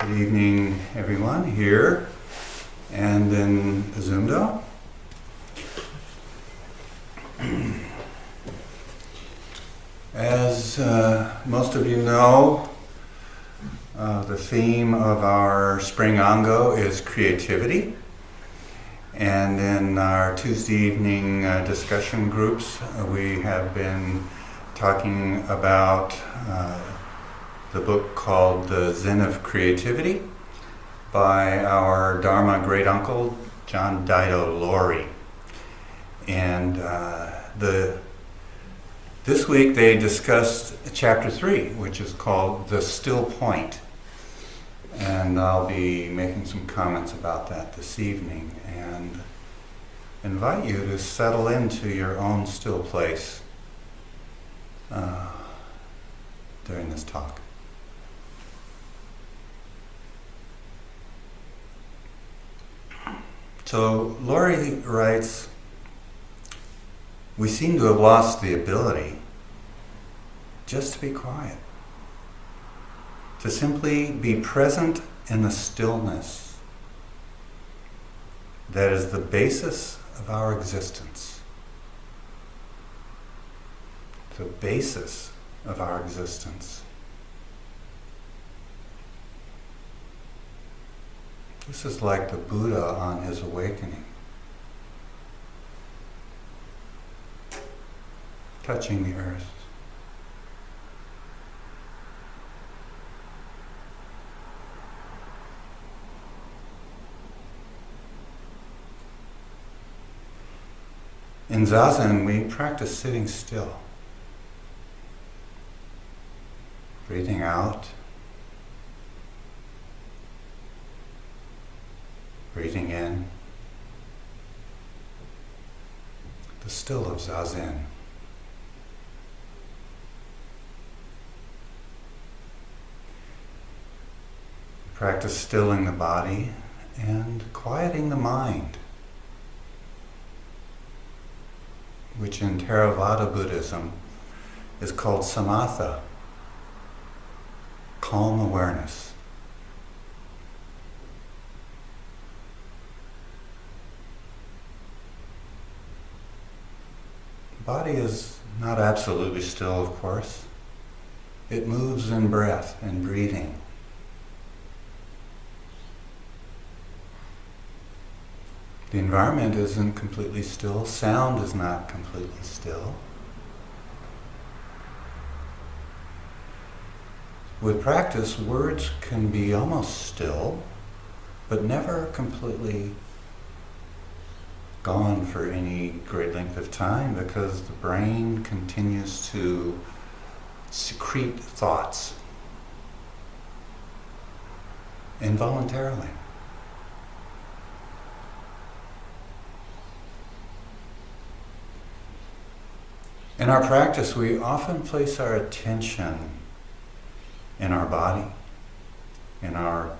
Good evening, everyone here and in Zoomdo. As most of you know, the theme of our spring Ango is creativity. And in our Tuesday evening discussion groups, we have been talking about the book called The Zen of Creativity by our Dharma great uncle, John Dido Laurie. And this week they discussed chapter 3, which is called The Still Point. And I'll be making some comments about that this evening and invite you to settle into your own still place during this talk. So Laurie writes, "We seem to have lost the ability just to be quiet, to simply be present in the stillness that is the basis of our existence. The basis of our existence." This is like the Buddha on his awakening, touching the earth. In Zazen, we practice sitting still, breathing out, breathing in, the still of Zazen. Practice stilling the body and quieting the mind, which in Theravada Buddhism is called samatha, calm awareness. The body is not absolutely still, of course. It moves in breath and breathing. The environment isn't completely still. Sound is not completely still. With practice, words can be almost still, but never completely gone for any great length of time because the brain continues to secrete thoughts involuntarily. In our practice, we often place our attention in our body, in our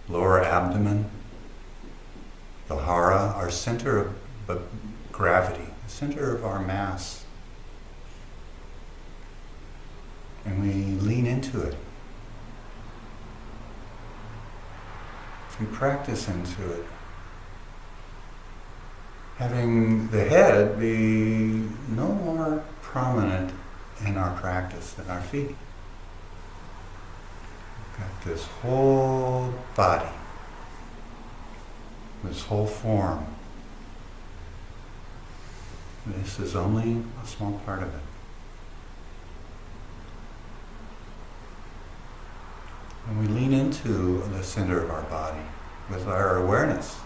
lower abdomen, the hara, our center of gravity, the center of our mass. And we lean into it. We practice into it. Having the head be no more prominent in our practice than our feet. We've got this whole body, this whole form. This is only a small part of it. And we lean into the center of our body with our awareness,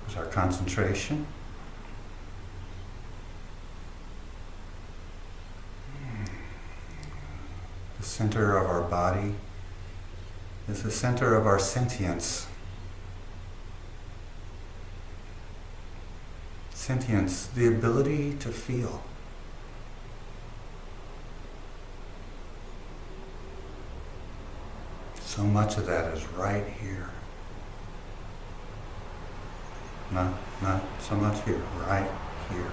with our concentration. The center of our body is the center of our sentience. Sentience, the ability to feel. So much of that is right here. Not so much here, right here.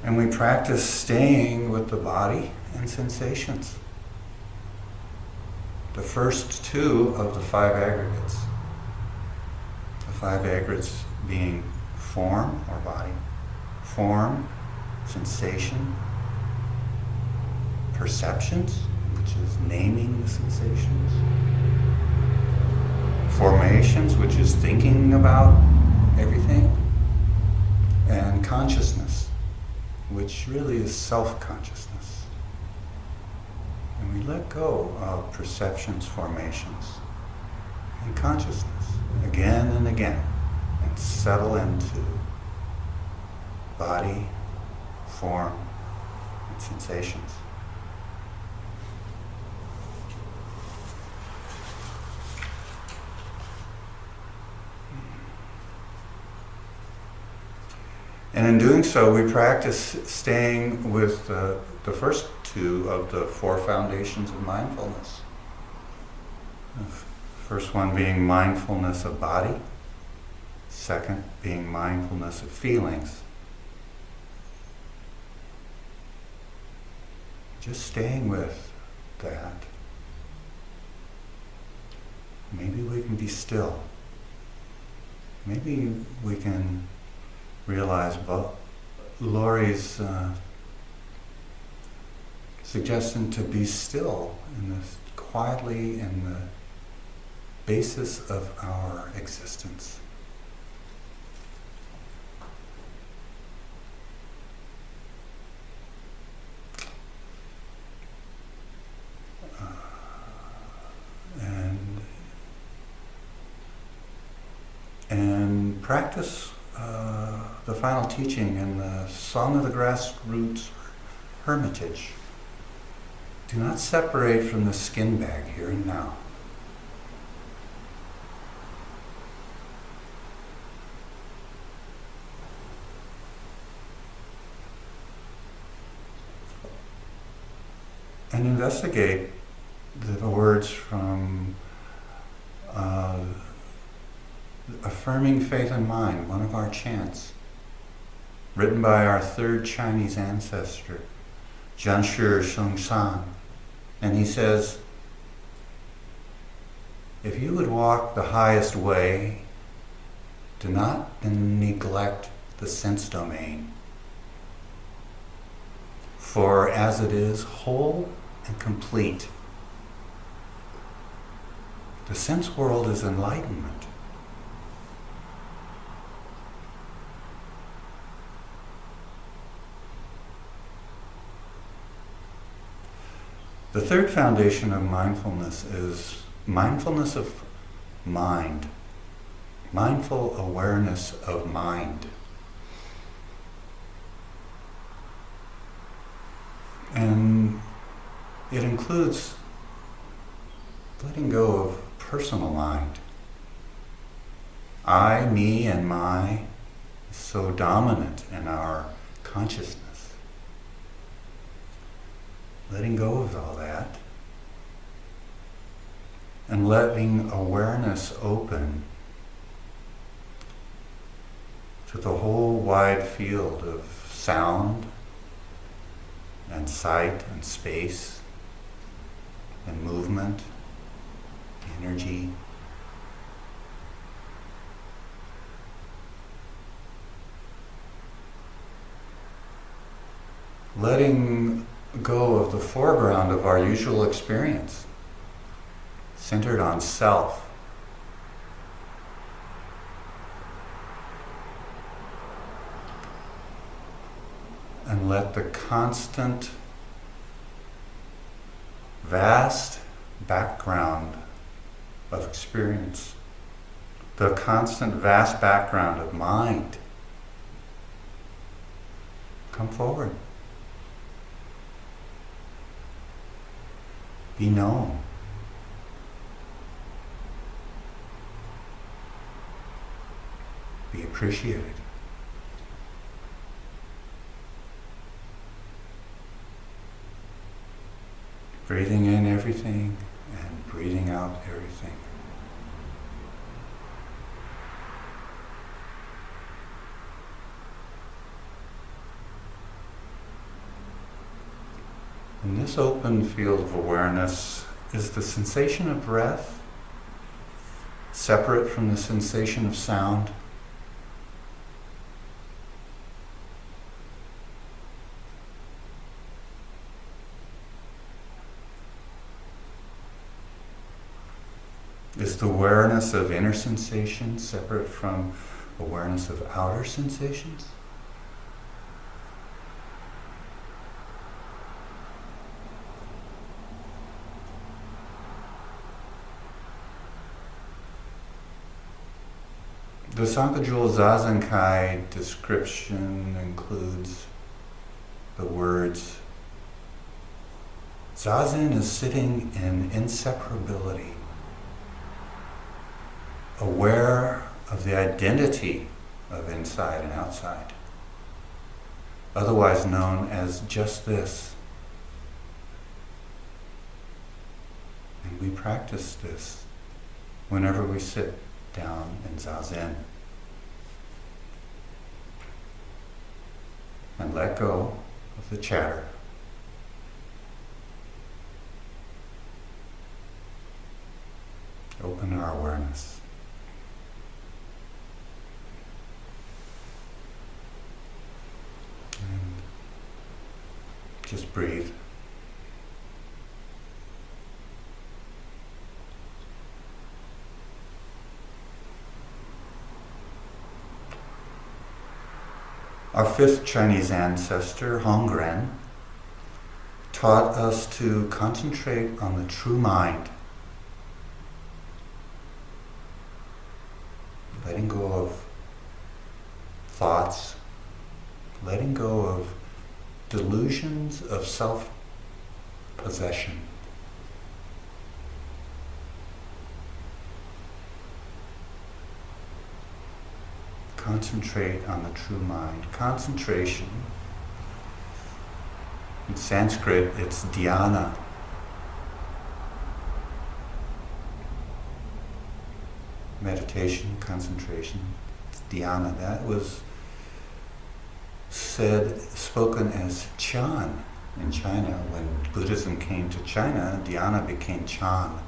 And we practice staying with the body and sensations. The first two of the five aggregates. The five aggregates being form or body, form, sensation, perceptions, which is naming the sensations, formations, which is thinking about everything, and consciousness, which really is self-consciousness. And we let go of perceptions, formations, and consciousness again and again, and settle into body, form, and sensations. And in doing so, we practice staying with the first two of the four foundations of mindfulness. The first one being mindfulness of body, second being mindfulness of feelings. Just staying with that. Maybe we can be still. Maybe we can realize Laurie's suggestion to be still in this quietly in the basis of our existence. And practice the final teaching in the Song of the Grassroots Hermitage. Do not separate from the skin bag here and now. And investigate the words from Affirming Faith and Mind, one of our chants, written by our third Chinese ancestor, Jianshi Shengsan. And he says, if you would walk the highest way, do not neglect the sense domain. For as it is whole and complete, the sense world is enlightenment. The third foundation of mindfulness is mindfulness of mind, mindful awareness of mind. And it includes letting go of personal mind. I, me, and my is so dominant in our consciousness. Letting go of all that and letting awareness open to the whole wide field of sound and sight and space and movement, energy. Letting go of the foreground of our usual experience, centered on self. And let the constant, vast background of experience, the constant, vast background of mind, come forward. Be known. Be appreciated. Breathing in everything and breathing out everything. In this open field of awareness, is the sensation of breath separate from the sensation of sound? Is the awareness of inner sensations separate from awareness of outer sensations? The Sankajul Zazenkai description includes the words, Zazen is sitting in inseparability, aware of the identity of inside and outside, otherwise known as just this. And we practice this whenever we sit down in Zazen. And let go of the chatter. Open our awareness. And just breathe. Our fifth Chinese ancestor, Hongren, taught us to concentrate on the true mind, letting go of thoughts, letting go of delusions of self-possession. Concentrate on the true mind. Concentration, in Sanskrit, it's dhyana. Meditation, concentration, it's dhyana. That was spoken as Chan in China. When Buddhism came to China, dhyana became Chan.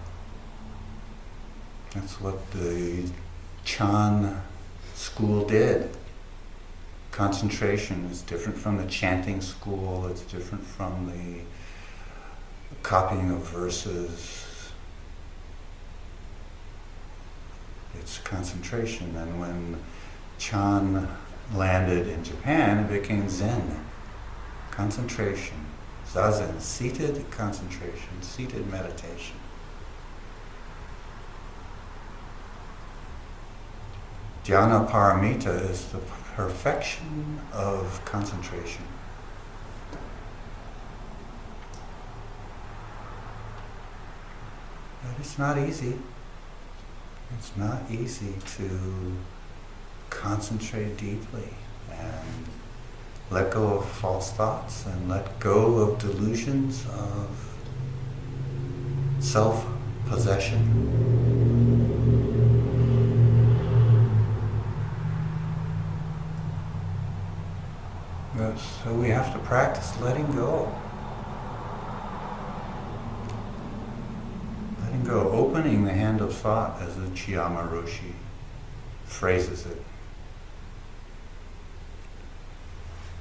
That's what the Chan school did. Concentration is different from the chanting school, it's different from the copying of verses. It's concentration. And when Chan landed in Japan, it became Zen. Concentration. Zazen, seated concentration, seated meditation. Dhyana paramita is the perfection of concentration. But it's not easy. It's not easy to concentrate deeply and let go of false thoughts and let go of delusions of self-possession. So we have to practice letting go. Letting go, opening the hand of thought, as the Chiyama Roshi phrases it.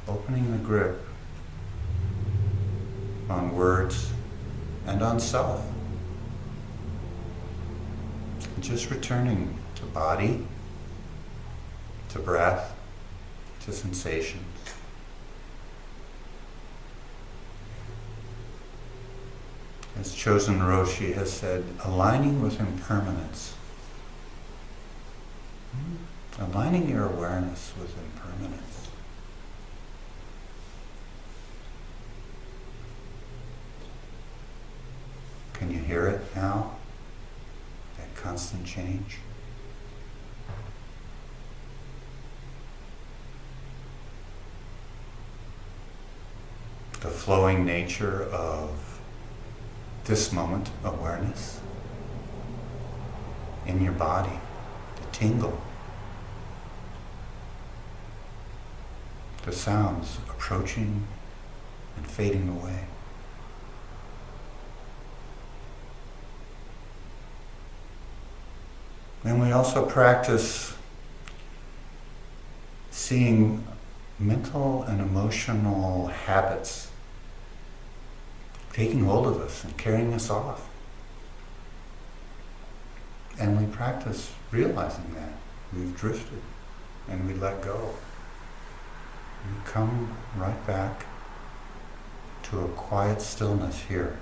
Opening the grip on words and on self. Just returning to body, to breath, to sensations. As Chosen Roshi has said, aligning with impermanence. Aligning your awareness with impermanence. Can you hear it now? That constant change? The flowing nature of this moment awareness in your body, the tingle, the sounds approaching and fading away. And we also practice seeing mental and emotional habits taking hold of us and carrying us off. And we practice realizing that we've drifted and we let go. We come right back to a quiet stillness here,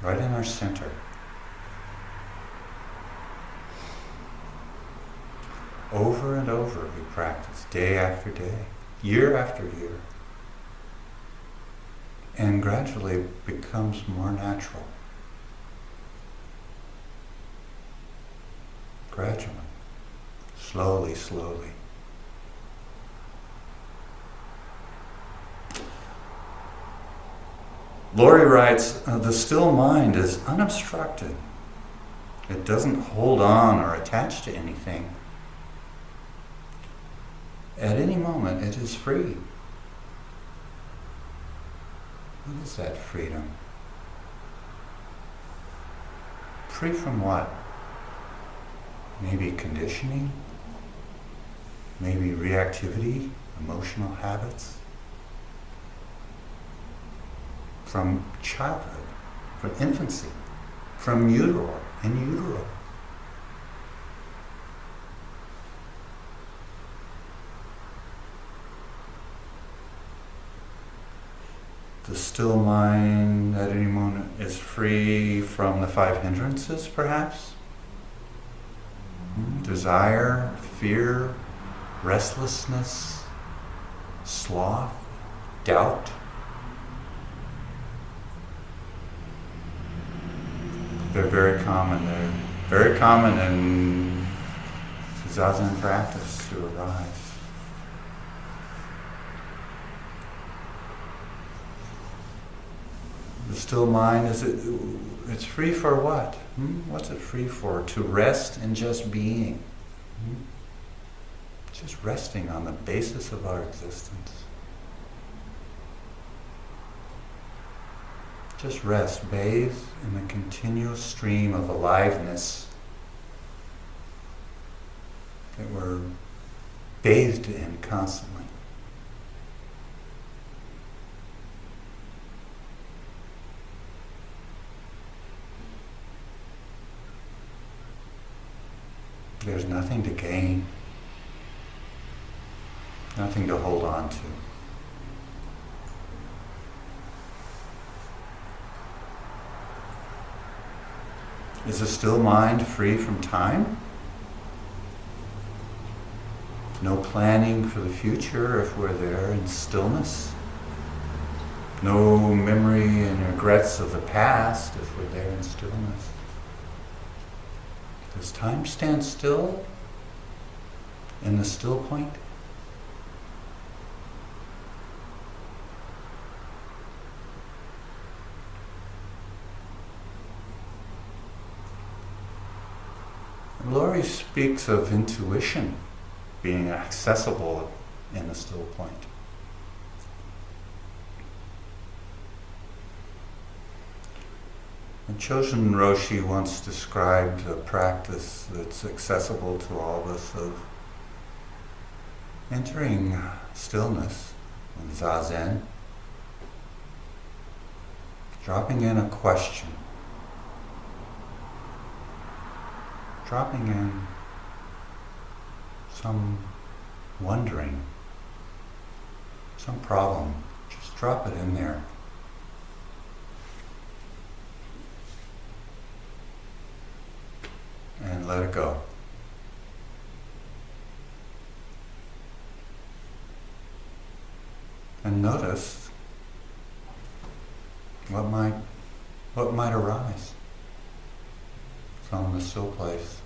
right in our center. Over and over we practice, day after day, year after year. And gradually it becomes more natural. Gradually, slowly, slowly. Laurie writes, the still mind is unobstructed. It doesn't hold on or attach to anything. At any moment, it is free. What is that freedom? Free from what? Maybe conditioning? Maybe reactivity, emotional habits? From childhood, from infancy, from in utero. The still mind at any moment is free from the 5 hindrances, perhaps. Desire, fear, restlessness, sloth, doubt. They're very common. They're very common in Zazen practice to arise. The still mind, it's free for what? What's it free for? To rest in just being. Just resting on the basis of our existence. Just rest, bathe in the continuous stream of aliveness that we're bathed in constantly. There's nothing to gain, nothing to hold on to. Is a still mind free from time? No planning for the future if we're there in stillness. No memory and regrets of the past if we're there in stillness. Does time stand still in the still point? Laurie speaks of intuition being accessible in the still point. And Sogen Roshi once described a practice that's accessible to all of us of entering stillness in Zazen, dropping in a question, dropping in some wondering, some problem, just drop it in there. And let it go. And notice what might arise from the still place.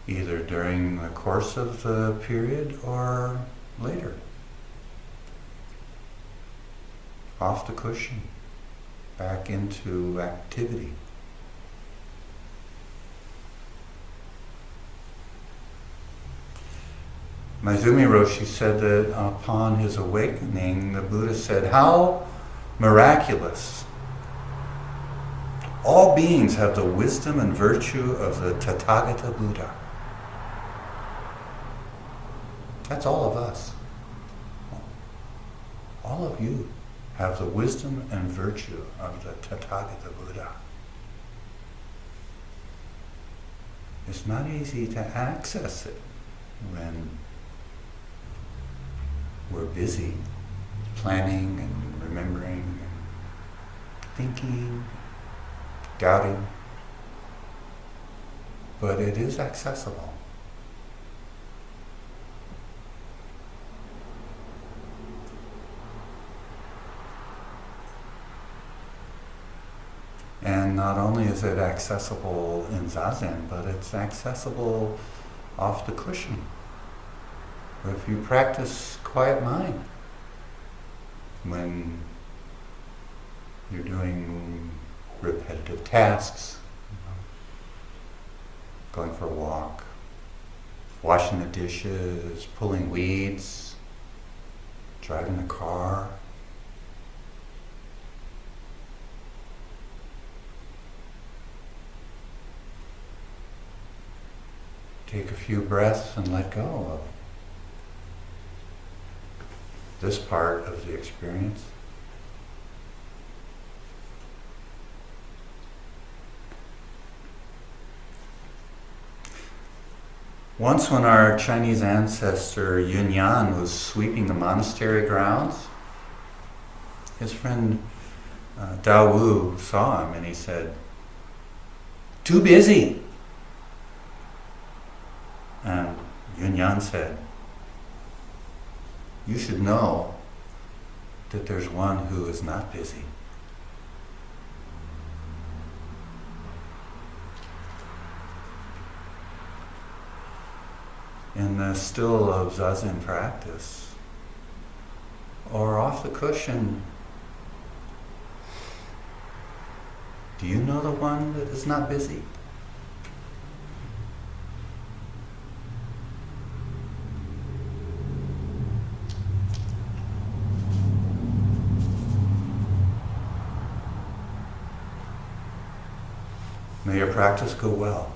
Either during the course of the period or later. Off the cushion, back into activity. Maizumi Roshi said that upon his awakening, the Buddha said, how miraculous. All beings have the wisdom and virtue of the Tathagata Buddha. That's all of us. All of you have the wisdom and virtue of the Tathagata Buddha. It's not easy to access it when we're busy planning and remembering and thinking, doubting, but it is accessible. And not only is it accessible in Zazen, but it's accessible off the cushion. Or if you practice quiet mind, when you're doing repetitive tasks, going for a walk, washing the dishes, pulling weeds, driving the car. Take a few breaths and let go of this part of the experience. Once when our Chinese ancestor Yun Yan was sweeping the monastery grounds, his friend Dao Wu saw him and he said, "Too busy." And Yun Yan said, "You should know that there's one who is not busy." In the still of Zazen practice, or off the cushion, do you know the one that is not busy? May your practice go well.